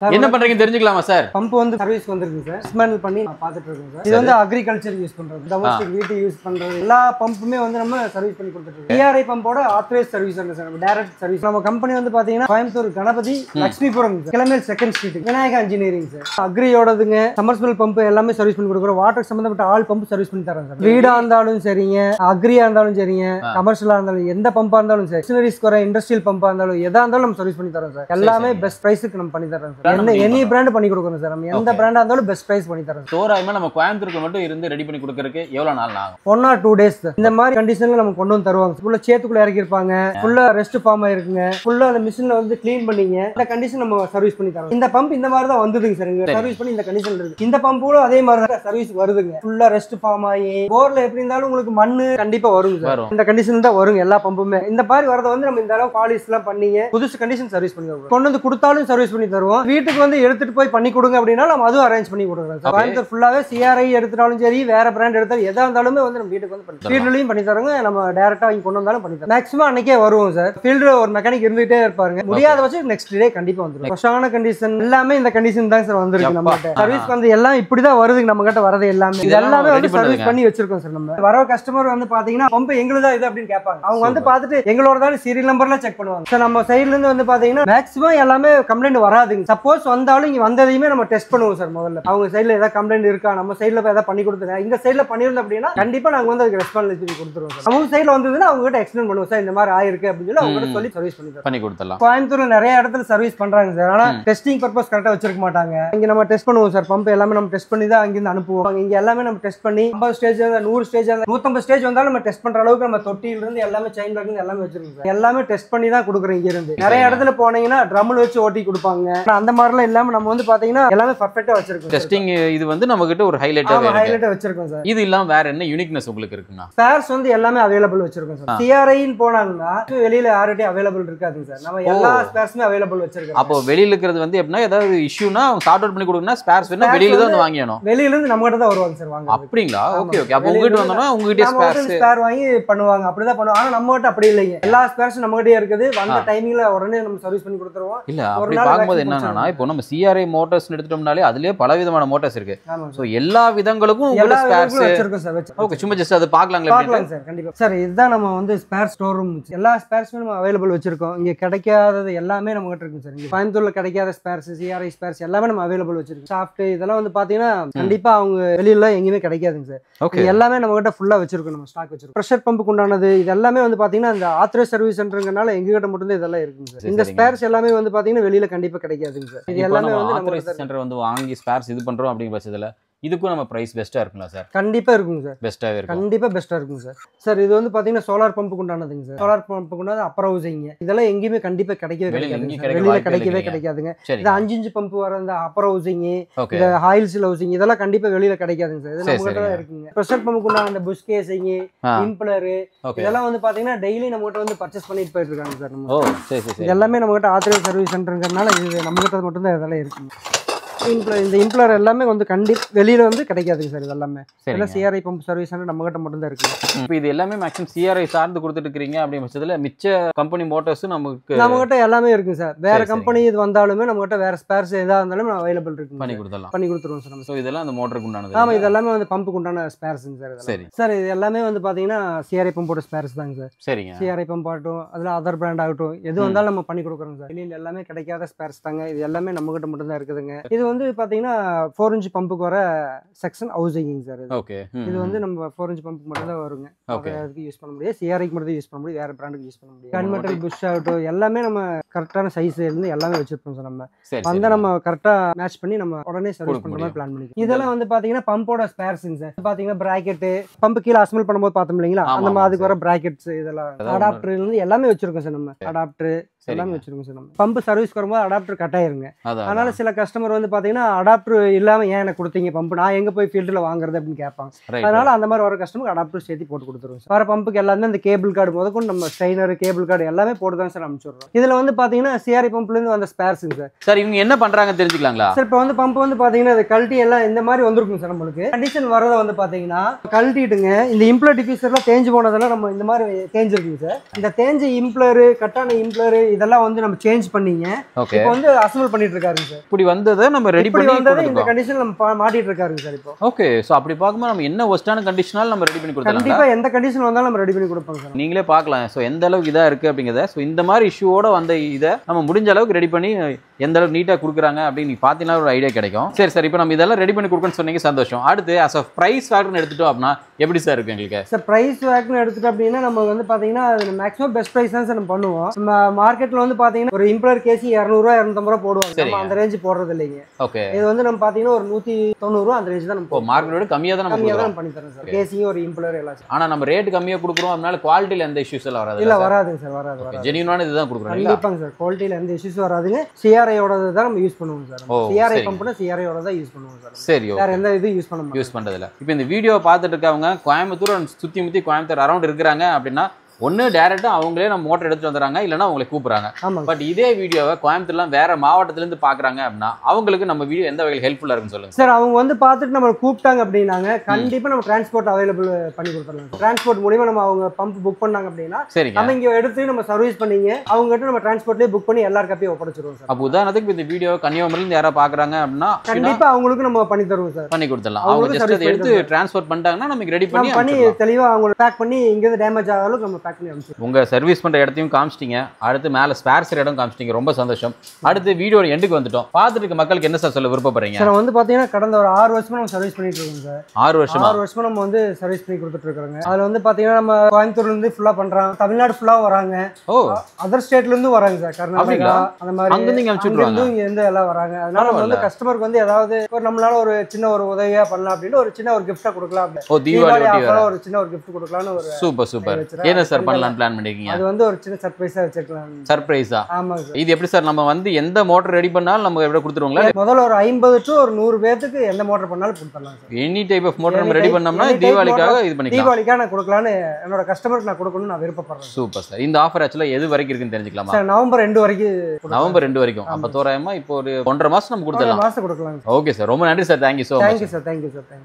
என்ன பண்றீங்கன்னு தெரிஞ்சுக்கலாமா சார்? பம்ப் வந்து சர்வீஸ் வந்திருக்கு சார். டிஸ்மேண்டில் பண்ணி பார்த்துட்டு இருக்கோம் சார். இது வந்து அக்ரிகல்ச்சர் யூஸ் பண்றது, டொமஸ்டிக் வீட்டு யூஸ் பண்றது எல்லா பம்புமே வந்து நம்ம சர்வீஸ் பண்ணி கொடுத்துட்டு இருக்கோம். டிஆர்ஐ பம்போட ஆத்தரைஸ் சர்வீஸ் சார், நம்ம டைரக்ட் சர்வீஸ். நம்ம கம்பெனி வந்து பாத்தீங்கன்னா கோயம்புத்தூர் கணபதி லட்சுமிபுரம் கிளமேல் second street Vinayaka engineering sir. அக்ரியோடதுங்க சம்மர்சிபிள் பம்ப் எல்லாமே சர்வீஸ் பண்ணி கொடுக்குறோம். வாட்டர் சம்பந்தப்பட்ட ஆல் பம்ப் சர்வீஸ் பண்ணி தரோம் சார். வீடா இருந்தாலும் சரிங்க, அக்ரியா இருந்தாலும் சரிங்க, கமர்ஷியலா இருந்தாலும் எந்த பம்பா இருந்தாலும் சரி, மிஷினரிஸ் குறை இண்டஸ்ட்ரியல் பம்பா இருந்தாலும் எதா இருந்தாலும் நம்ம சர்வீஸ் பண்ணி தரோம் சார். எல்லாமே பெஸ்ட் பிரைஸ்க்கு நம்ம பண்ணி தரோம் சார். என்ன எனி பிராண்ட் பண்ணி கொடுக்குறோம் சார். நம்ம எந்த பிராண்டா இருந்தாலும் பெஸ்ட் பிரைஸ் பண்ணி தரோம். தோராயமா நம்ம கோயம்புத்தூருக்கு மட்டும் இருந்து ரெடி பண்ணி கொடுக்கறதுக்கு எவ்வளவு நாள் ஆகும்? 1 or 2 days இந்த மாதிரி கண்டிஷன்ல நம்ம கொண்டு வந்து தருவாங்க. ஃபுல்லா சேத்துக்குள்ள இறக்கி இருப்பாங்க, ஃபுல்லா ரெஸ்ட் ஃபார்ம் ஆயிருக்குங்க, ஃபுல்லா அந்த மிஷின்ல வந்து க்ளீன் பண்ணீங்க இந்த கண்டிஷன் நம்ம சர்வீஸ் பண்ணி தரோம். இந்த பம்ப் இந்த மாதிரி தான் வந்ததுங்க சார். இங்க சர்வீஸ் பண்ணி இந்த கண்டிஷன்ல இருக்கு. இந்த பம்பும் அதே மாதிரி தான் சர்வீஸ் வருதுங்க. ஃபுல்லா ரெஸ்ட் ஃபார்ம் ஆகி போர்ல எப்படி இருந்தாலும் உங்களுக்கு மண்ணு கண்டிப்பா வருங்க சார். இந்த கண்டிஷன் தான் வருங்க எல்லா பம்புமே. இந்த மாதிரி வரத வந்து நம்ம இந்த அளவு பாலிஷ் எல்லாம் பண்ணீங்க புதுசு கண்டிஷன் சர்வீஸ் பண்ணி தருவோம். கொண்டு வந்து கொடுத்தாலும் சர்வீஸ் பண்ணி தருவோம். வீட்டுக்கு வந்து எடுத்துட்டு போய் பண்ணி கொடுங்க அப்படின்னா நம்ம அதுவும் அரேஞ்ச் பண்ணி கொடுக்குறோம் சார். கோயம்புத்தூர் ஃபுல்லாவே சிஆர்ஐ எடுத்தாலும் சரி, வேற பிராண்ட் எடுத்தாலும் எதா இருந்தாலுமே வந்து நம்ம வீட்டுக்கு வந்து பண்ணி ஃபீல்ட்லயும் பண்ணி தரோங்க. நம்ம டைரக்டா இங்க கொண்டு வந்தாலும் பண்ணி தரோம். மேக்ஸிமம் அன்னைக்கே வருவோம் சார். ஃபீல்ட்ல ஒரு மெக்கானிக் இருந்துகிட்டே இருப்பாங்க. முடியாத வச்சு நெக்ஸ்ட் டே கண்டிப்பா வந்துடும். ஃப்ரெஷ்ஷான கண்டிஷன் எல்லாமே இந்த கண்டிஷன் தான் சார் வந்திருக்கு. நம்ம சர்வீஸ் வந்து எல்லாம் இப்படிதான் வருது. நம்ம கிட்ட வரது எல்லாமே இது எல்லாமே வந்து சர்வீஸ் பண்ணி வச்சிருக்கோம் சார். நம்ம வர கஸ்டமர் வந்து பாத்தீங்கன்னா பம்ப் எங்களுதா இது அப்படின்னு கேட்பாங்க. அவங்க வந்து பார்த்துட்டு எங்களோட தான் சீரியல் நம்பர்ல செக் பண்ணுவாங்க சார். நம்ம சைடுல இருந்து வந்து பாத்தீங்கன்னா மேக்ஸிமம் எல்லாமே கம்ப்ளைண்ட் வராதுங்க. சப்போஸ் வந்தாலும் இங்க வந்ததையுமே நம்ம டெஸ்ட் பண்ணுவோம் சார். முதல்ல அவங்க சைடுல ஏதாவது கம்ப்ளைண்ட் இருக்கா, நம்ம சைடுல ஏதாவது பண்ணி கொடுத்துருங்க, இந்த சைடுல பண்ணிருந்தோம் அப்படின்னா கண்டிப்பா நாங்க வந்து அதுக்கு ரெஸ்பான்சிபிலிட்டி கொடுத்துருவோம் சார். அவங்க சைடுல வந்ததுன்னா அவங்க கிட்ட எக்ஸ்பிளைன் பண்ணுவோம் சார். இந்த மாதிரி ஆயிருக்கு அப்படின்னு சொல்லி அவங்க கிட்ட சொல்லி சர்வீஸ் பண்ணி கொடுத்துடலாம். கோயம்புத்தூர்ல நிறைய இடத்துல சர்வீஸ் பண்றாங்க சார். ஆனா டெஸ்டிங் பர்பஸ் கரெக்டா வச்சிருக்க மாட்டாங்க. இங்க நம்ம டெஸ்ட் பண்ணுவோம் சார். பம்ப் எல்லாமே நம்ம டெஸ்ட் பண்ணி தான் அங்கிருந்து அனுப்புவோம். இங்க எல்லாமே நம்ம டெஸ்ட் பண்ணி 50 ஸ்டேஜ் 100 ஸ்டேஜ் 150 ஸ்டேஜ் வந்தாலும் நம்ம டெஸ்ட் பண்ற அளவுக்கு நம்ம தொட்டியில இருந்து எல்லாமே செயின் பேக் இருந்து எல்லாமே வச்சிருக்கோம் சார். எல்லாமே டெஸ்ட் பண்ணி தான் கொடுக்குறோம். இங்க இருந்து நிறைய இடத்துல போனீங்கன்னா ட்ரம்ல வச்சு ஓட்டி கொடுப்பாங்க. அந்த மாதிரிலாம் இல்லாம நம்ம வந்து பாத்தீங்கன்னா எல்லாமே பர்ஃபெக்ட்டா வச்சிருக்கோம். டெஸ்டிங் இது வந்து நம்ம கிட்ட ஒரு ஹைலைட்டா வச்சிருக்கோம் சார். இது இல்லாம வேற என்ன யூனிக்னஸ் உங்களுக்கு இருக்குன்னா? ஸ்பேர்ஸ் வந்து எல்லாமே அவைலபிள் வச்சிருக்கோம் சார். சிஆர்ஐன்னு போனாங்கன்னா வெளியில யார்கிட்டயும் அவைலபிள் இருக்காதுங்க சார். நம்ம எல்லா ஸ்பேர்ஸுமே அவைலபிள் வச்சிருக்கோம். அப்போ வெளியில இருக்கிறது வந்து எப்படின்னா ஏதாவது இஷ்யூனா சார்ட் அவுட் பண்ணி கொடுக்கணும்னா ஸ்பேர்ஸ் வேணா வெளியில தான் வந்து வாங்கியணும். வெளியில இருந்து நம்ம கிட்ட தான் வருவாங்க சார் வாங்க. அப்படிங்களா? Okay okay. அப்போ உங்ககிட்ட வந்தோம்னா உங்ககிட்ட ஸ்பேர் வாங்கி பண்ணுவாங்க. அப்படிதான் பண்ணுவாங்க. ஆனா நம்ம கிட்ட அப்படி இல்லைங்க. எல்லா ஸ்பேர்ஸும் நம்ம கிட்டயே இருக்குது. வந்த டைமிங்ல உடனே நம்ம சர்வீஸ் பண்ணி கொடுத்துருவோம். இல்ல அப்படி பாக்கும்போது என்னன்னா இப்போ நம்ம சிஆர்ஐ மோட்டார்ஸ் எடுத்துட்டோம்னாலே அதுலயே பல விதமான மோட்டார்ஸ் இருக்கு. சோ எல்லா விதங்களுக்கும் உங்க ஸ்பேர்ஸ் வச்சிருக்கோம் சார். ஓகே, சும்மா ஜஸ்ட் அது பார்க்கலாம்ல சார். கண்டிப்பா சார். இதுதான் நம்ம வந்து ஸ்பேர் ஸ்டோர் ரூம். எல்லா ஸ்பேர்ஸுமே நம்ம அவைலபிள் வச்சிருக்கோம். இங்க கிடைக்காதது எல்லாமே நம்ம கிட்ட இருக்கு சார். இங்க கோயம்புத்தூர்ல கிடைக்காத ஸ்பேர்ஸ், சிஆர்ஐ ஸ்பேர்ஸ் எல்லாமே நம்ம அவைலபிள் வச்சிருக்கோம். சாஃப்ட் இதெல்லாம் வந்து பாத்தீங்கன்னா கண்டிப்பா அவங்க வெளியில எங்கேயுமே கிடைக்காதுங்க சார். இது எல்லாமே நம்ம கிட்ட ஃபுல்லா வச்சிருக்கோம். நம்ம ஸ்டாக் வச்சிருக்கோம். பிரஷர் பம்புக்கு உண்டானது இது எல்லாமே வந்து பாத்தீங்கன்னா இந்த ஆத்தரைஸ் சர்வீஸ் சென்டர்ங்கனால எங்க கிட்ட மட்டும் தான் இதெல்லாம் இருக்குங்க சார். இந்த ஸ்பேர்ஸ் எல்லாமே வந்து பாத்தீங்கன்னா வெளியில கண்டிப்பா கிடைக்காதுங்க சார். இது எல்லாமே வந்து ஆத்தரைஸ் சென்டர் வந்து வாங்கி ஸ்பேர்ஸ் இது பண்றோம் அப்படிங்கிற பட்சத்துல இதுக்கும் நம்ம பிரைஸ் பெஸ்டா இருக்குங்களா சார்? கண்டிப்பா இருக்குங்க சார். பெஸ்ட்டாவே இருக்கும். கண்டிப்பா பெஸ்ட்டா இருக்குங்க சார். சார் இது வந்து பாத்தீங்கன்னா சோலார் பம்புக்கு உண்டானதுங்க சார். சோலார் பம்புக்கு உண்டானது அப்பர் ஹவுசிங் இதெல்லாம் எங்கேயுமே கண்டிப்பா கிடைக்கவே கிடைக்காதுங்க. இது 5 இன்ச் பம்ப் வர அந்த அப்பர் ஹவுசிங், இந்த ஹாயில்ஸ்ல ஹவுசிங் இதெல்லாம் கண்டிப்பா வெளியில கிடைக்காதுங்க சார். இது நம்ம கிட்ட தான் இருக்குங்க. பிரஷர் பம்புக்கு உண்டான அந்த புஷ் கேசிங், இம்ப்ளர் இதெல்லாம் வந்து பாத்தீங்கன்னா டெய்லி நம்ம கிட்ட வந்து பர்ச்சேஸ் பண்ணிட்டு போயிட்டு இருக்காங்க சார். நம்ம இது எல்லாமே நம்ம கிட்ட ஆத்தரைஸ் சர்வீஸ் சென்டர்ங்கறனால இது நம்ம கிட்ட மட்டும் தான் இதெல்லாம் இருக்குங்க. இந்த இம்ப்ளர் எல்லாமே வந்து வெளியில வந்து கிடைக்காதுங்க சார். இதெல்லாமே எல்லாம் சிஆர்ஐ பம்ப் சர்வீஸ் நம்ம கிட்ட மட்டும் தான் இருக்கு. இப்போ இது எல்லாமே மேக்ஸிமம் சிஆர்ஐ சார்ந்து கொடுத்துட்டு இருக்கீங்க அப்படி பட்சத்துல மிச்ச கம்பெனி மோட்டார்ஸ் நம்ம கிட்ட எல்லாமே இருக்கு சார். வேற கம்பெனி இது வந்தாலுமே நம்ம கிட்ட வேற ஸ்பேர்ஸ் எதா இருந்தாலும் அவைலபிள் இருக்கு. பண்ணி கொடுத்துருவோம் சார். சோ இதெல்லாம் அந்த மோட்டருக்கு உண்டானது. ஆமா, இது எல்லாமே வந்து பம்புக்கு உண்டான ஸ்பேர்ஸ்ங்க சார். சரி சார். இது எல்லாமே வந்து பாத்தீங்கன்னா சிஆர்ஐ பம்போட ஸ்பேர்ஸ் தாங்க சார். சரிங்க. சிஆர்ஐ பம்ப் ஆகட்டும், அதுல அதர் பிராண்ட் ஆகட்டும், எது வந்தாலும் நம்ம பண்ணி கொடுக்குறோம் சார். வெளியில எல்லாமே கிடைக்காத ஸ்பேர்ஸ் தாங்க. இது எல்லாமே நம்ம கிட்ட மட்டும் தான் இருக்குதுங்க. இது வந்து பாத்தீங்கன்னா 4 இன்ச் பம்புக்கு வர செக்ஷன் ஹவுசிங் சார். இது வந்து நம்ம 4 இன்ச் பம்புக்கு மட்டும் தான் வருங்க. அதுக்கு யூஸ் பண்ண முடியாது. சிஆர்ஐக்கு மட்டும் யூஸ் பண்ண முடியும். வேற பிராண்டுக்கு யூஸ் பண்ண முடியாது. கன்வெர்ட்டர் புஷ் ஆகட்டும் எல்லாமே நம்ம கரெக்டான சைஸ் இருந்து எல்லாமே வச்சிருப்போம் சார். நம்ம வந்து நம்ம கரெக்டா மேட்ச் பண்ணி நம்ம உடனே சர்வீஸ் பண்ற மாதிரி பிளான் பண்ணிக்கலாம். இதெல்லாம் வந்து பாத்தீங்கன்னா பம்போட ஸ்பேர்ஸ்ங்க சார். பாத்தீங்கன்னா பிராக்கெட் பம்ப் கீழ அசெம்பிள் பண்ணும்போது பார்த்தோம் இல்லீங்களா, அந்த மாதிரி அதுக்கு வர பிராக்கெட்ஸ் இதெல்லாம் அடாப்டர் இருந்து எல்லாமே வச்சிருக்கோம் சார். நம்ம அடாப்டர் எல்லாமே வச்சிருக்கோம் சார். நம்ம பம்ப் சர்வீஸ் வரும்போது அடாப்டர் கட் ஆயிருங்க. அதனால சில கஸ்டமர் வந்து பாத்தீங்கன்னா அடாப்டர் இல்லாம ஏன் எனக்கு கொடுத்தீங்க பம்ப், நான் எங்க போய் ஃபீல்டுல வாங்குறது அப்படின்னு கேட்பாங்க. அதனால அந்த மாதிரி வர கஸ்டமருக்கு அடாப்டர் சேர்த்து போட்டு கொடுத்துருவோம் சார். வர பம்புக்கு எல்லாமே இந்த கேபிள் கார்டு முதற்கொண்டு நம்ம ஸ்ட்ரைனர் கேபிள் கார்டு எல்லாமே போட்டு தான் சார் அனுப்பிச்சுடுறோம். இதுல வந்து பாத்தீங்கன்னா சிஆர்ஐ பம்ப்ல இருந்து வந்த ஸ்பேர்ஸுங்க சார். சார் இவங்க என்ன பண்றாங்க தெரிஞ்சுக்கலாங்களா சார்? இப்போ வந்து பம்ப் வந்து பாத்தீங்கன்னா அது கழட்டி எல்லாம் இந்த மாதிரி வந்திருக்கும் சார். நம்மளுக்கு கண்டிஷன் வரத வந்து பாத்தீங்கன்னா கழட்டிட்டுங்க இந்த இம்ப்ளர் டிஃபியூசர்லாம் தேஞ்சு போனதெல்லாம் நம்ம இந்த மாதிரி தேஞ்சிருக்குங்க சார். இந்த தேஞ்ச இம்ப்ளர் கட்டான இம்ப்ளர் இதெல்லாம் வந்து நம்ம சேஞ்ச் பண்ணீங்க. ஓகே. இப்போ வந்து அசெம்பிள் பண்ணிட்டு இருக்காருங்க சார். இப்படி வந்ததை நம்ம ரெடி பண்ணி வந்ததை இந்த கண்டிஷன் நம்ம மாட்டிட்டு இருக்காருங்க சார் இப்போ. ஓகே. சோ அப்படி பார்க்கும்போது நம்ம என்ன ஒஸ்டான கண்டிஷனால நம்ம ரெடி பண்ணி கொடுத்தலாம். கண்டிப்பா எந்த கண்டிஷன் வந்தாலும் நம்ம ரெடி பண்ணி கொடுப்போம் சார். நீங்களே பார்க்கலாம். சோ எந்த அளவுக்கு இதா இருக்கு அப்படிங்கறத. சோ இந்த மாதிரி இஷ்யூவோட வந்த இதை நம்ம முடிஞ்ச அளவுக்கு ரெடி பண்ணி எந்த அளவுக்கு நீட்டா கொடுக்குறாங்க அப்படின்னு நீங்க பாத்தீங்கன்னா ஒரு ஐடியா கிடைக்கும். சரி சார், இப்போ நம்ம இதெல்லாம் ரெடி பண்ணி கொடுக்கணும்னு சொன்னீங்க, சந்தோஷம். அடுத்து as a price factor எடுத்துட்டோம் அப்படின்னா எப்படி சார் இருக்கு எங்களுக்கு? சார் பிரைஸ் வேக்னு எடுத்துட்டோம் அப்படின்னா நம்ம வந்து பாத்தீங்கன்னா மேக்ஸிமம் பெஸ்ட் பிரைஸ் தான் சார் நம்ம பண்ணுவோம். நம்ம மார்க்கெட்ல வந்து பாத்தீங்கன்னா ஒரு இம்பலர் கேசி 200 ரூபாய் 250 ரூபாய் போடுவாங்க. நம்ம அந்த ரேஞ்ச் போடுறது இல்லைங்க. ஓகே. இது வந்து நம்ம பாத்தீங்கன்னா ஒரு 190 ரூபாய் அந்த ரேஞ்ச் தான் நம்ம மார்க்கெட்டோட கம்மியா தான் நம்ம பண்ணி தரோம் சார். கேசியும் ஒரு இம்பலர் எல்லாம். ஆனா நம்ம ரேட் கம்மியா கொடுக்குறோம், அதனால குவாலிட்டில எந்த இஷ்யூஸ் எல்லாம் வராது. இல்ல வராதுங்க சார், வராது. ஜெனியூனான இதுதான் கொடுக்குறோம். கண்டிப்பாங்க சார், குவாலிட்டில எந்த இஷ்யூஸ் வராதுங்க. CRI ஓடது தான் நம்ம யூஸ் பண்ணுவோம் சார். CRI பம்ப்னா CRI ஓட தான் யூஸ் பண்ணுவோம் சார். சரி, வேற எந்த இது யூஸ் பண்ண மாட்டோம். யூஸ் பண்றது இல்ல. இப்போ இந்த வீடியோ பார்த்துட்டு இருக்கவங்க கோயம்புத்தூர் சுத்தி முத்தி கோயம்புத்தூர் அரௌண்ட் இருக்கிறாங்க அப்படின்னா ஒன்னு டைரக்டா அவங்களே நம்ம மோட்டர் எடுத்துட்டு வந்துறாங்க, இல்லனா அவங்களை கூப்பிடுறாங்க. பட் இதே வீடியோவை கோயம்புத்தூர்ல வேற மாவட்டத்துல இருந்து பாக்குறாங்க அப்படின்னா அவங்களுக்கு நம்ம வீடியோ எந்த வகையில் ஹெல்ப்ஃபுல்லா இருக்குன்னு சொல்லுங்க சார். அவங்க வந்து பார்த்துட்டு நம்ம கூப்பிட்டாங்க அப்படின்னாங்க கண்டிப்பா நம்ம டிரான்ஸ்போர்ட் அவைலபிள் பண்ணி கொடுத்துடலாம். டிரான்ஸ்போர்ட் மூலியமா நம்ம அவங்க பம்ப் புக் பண்ணாங்க அப்படின்னா நம்ம இங்க எடுத்து நம்ம சர்வீஸ் பண்ணீங்க அவங்க கிட்ட நம்ம டிரான்ஸ்போர்ட்லயே புக் பண்ணி எல்லார் கப்பியும் ஒப்படைச்சிருவோம் சார். அப்ப உதாரணத்துக்கு இந்த வீடியோ கன்னியாகுமரியில இருந்து யாரா பாக்குறாங்க அப்படின்னா கண்டிப்பா அவங்களுக்கு நம்ம பண்ணி தருவோம் சார். பண்ணி கொடுத்துடலாம். அவங்க ஜஸ்ட் அதை எடுத்து டிரான்ஸ்போர்ட் பண்ணிட்டாங்கன்னா நமக்கு ரெடி பண்ணி தெளிவா அவங்க பேக் பண்ணி இங்க டேமேஜ் ஆகாத அளவுக்கு நம்ம பேக் பண்ணி அனுப்பிச்சிடுவோம். உங்க சர்வீஸ் பண்ற இடத்தையும் காமிச்சிட்டீங்க, அடுத்து மேல ஸ்பேர்ஸ் இடம் காமிச்சிட்டீங்க, ரொம்ப சந்தோஷம். அடுத்து வீடியோ எண்டுக்கு வந்துட்டோம். பார்த்துட்டு இருக்க மக்களுக்கு என்ன சார் சொல்ல விருப்பப்படுறீங்க? சார் வந்து பாத்தீங்கன்னா கடந்த ஒரு 6 வருஷமா நம்ம சர்வீஸ் பண்ணிட்டு இருக்கோம் சார். 6 வருஷமா நம்ம வந்து சர்வீஸ் பண்ணி கொடுத்துட்டு இருக்கோங்க. அதுல வந்து பாத்தீங்கன்னா நம்ம கோயம்புத்தூர்ல இருந்து ஃபுல்லா பண்றோம், தமிழ்நாடு ஃபுல்லா வராங்க, அதர் ஸ்டேட்ல இருந்து வராங்க சார், கர்நாடகா அந்த மாதிரி அங்க இருந்து எல்லாம் வராங்க. அதனால நம்ம வந்து கஸ்டமருக்கு வந்து ஏதாவது ஒரு நம்மளால ஒரு சின்ன ஒரு உதவியா பண்ணலாம் அப்படின்னு ஒரு சின்ன ஒரு கிஃப்டா கொடுக்கலாம் அப்படி. தீபாவளி ஆஃபரா ஒரு சின்ன ஒரு கிஃப்ட் கொடுக்கலாம்னு ஒரு சூப்பர். என்ன சார் பண்ணலாம் பிளான் பண்ணிருக்கீங்க? அது வந்து ஒரு சின்ன சர்ப்ரைஸா வச்சிருக்கலாம். சர்ப்ரைஸா? ஆமாங்க சார். இது எப்படி சார் நம்ம வந்து எந்த மோட்டர் ரெடி பண்ணாலும் நம்ம எப்படி கொடுத்துருவோங்களா? முதல்ல ஒரு 50 to 100 பேருக்கு எந்த மோட்டர் பண்ணாலும் கொடுத்துடலாம் sir. Any type of motor நம்ம ரெடி பண்ணோம்னா தீபாவளிக்காக இது பண்ணிக்கலாம். தீபாவளிக்காக நான் கொடுக்கலாம்னு என்னோட கஸ்டமருக்கு நான் கொடுக்கணும்னு நான் விருப்பப்படுறேன். Super sir. இந்த ஆஃபர் ஆக்சுவலா எது வரைக்கும் இருக்குன்னு தெரிஞ்சுக்கலாமா? சார் நவம்பர் 2 வரைக்கும். நவம்பர் 2 வரைக்கும். அப்ப தோராயமா இப்போ ஒரு 1.5 மாசம் நம்ம கொடுத்துடலாம். மாசம் கொடுக்கலாம். ஓகே சார், ரொம்ப நன்றி sir. Thank you so much. Thank you sir.